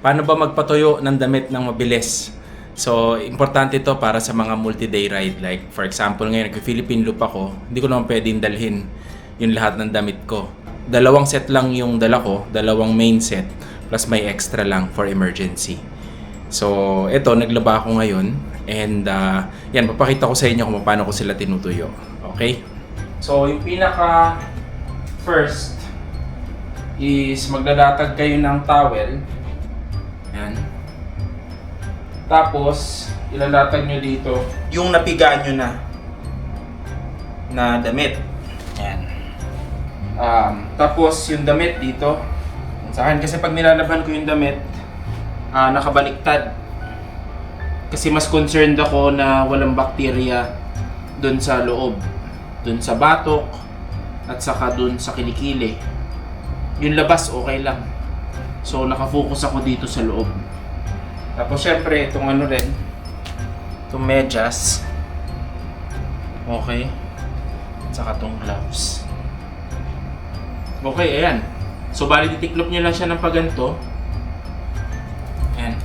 Paano ba magpatuyo ng damit ng mabilis? So, importante ito para sa mga multi-day ride. Like, for example, ngayon, nag-Philippine Loop ako, hindi ko naman pwedeng dalhin yung lahat ng damit ko. 2 set lang yung dala ko, 2 main set, plus may extra lang for emergency. So, ito, naglaba ako ngayon. And, yan, papakita ko sa inyo kung paano ko sila tinutuyo. Okay? So, yung pinaka first is maglalatag kayo ng towel. Yan. Tapos, ilalatag nyo dito yung napiga nyo na damit. Yan. Tapos, yung damit dito, sa akin, kasi pag nilalaban ko yung damit, nakabaliktad. Kasi mas concerned ako na walang bakterya dun sa loob. Dun sa batok, at saka dun sa kilikili. Yung labas, okay lang. So, nakafocus ako dito sa loob. Tapos, syempre, itong ano rin, itong medyas. Okay. At saka itong gloves. Okay, ayan. So, bali titiklop nyo lang siya ng paganto. Ayan.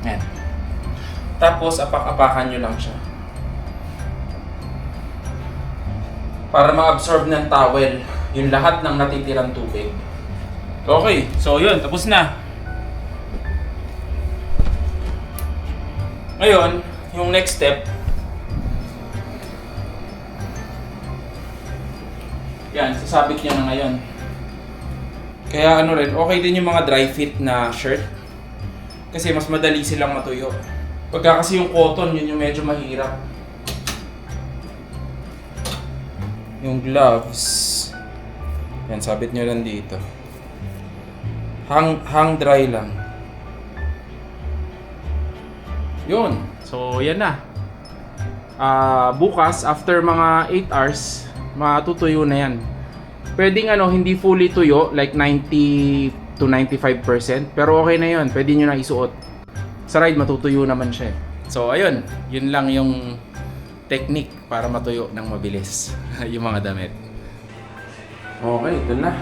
Ayan. Tapos, apak-apakan nyo lang siya. Para ma-absorb ng towel yung lahat ng natitirang tubig. Okay, so yun, tapos na. Ngayon, yung next step, yan, sasabit nyo na ngayon. Kaya ano rin, okay din yung mga dry fit na shirt. Kasi mas madali silang matuyo. Pagka kasi yung cotton, yun yung medyo mahirap. Yung gloves, yan, sabit nyo lang dito. Hang dry lang. Yun. So, yan na. Bukas, after mga 8 hours, matutuyo na yan. Pwedeng hindi fully tuyo, like 90 to 95%. Pero okay na yun. Pwede nyo na isuot. Sa ride, matutuyo naman siya. So, ayun. Yun lang yung technique para matuyo ng mabilis yung mga damit. Okay, ito na.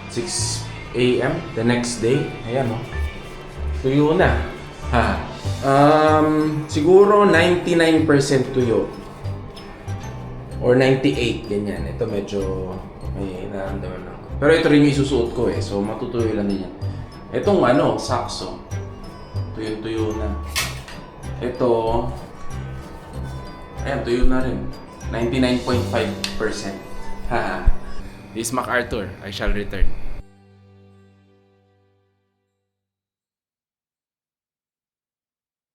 6 AM the next day. Ayan, tuyo na. Siguro 99% tuyo. Or 98, ganyan. Ito medyo may nararamdaman lang. Pero ito rin yung isusuot ko so matutuyo lang din yan. Itong sakso. Tuyo-tuyo na. Ito, ayan, tuyo na rin. 99.5%. This is MacArthur. I shall return.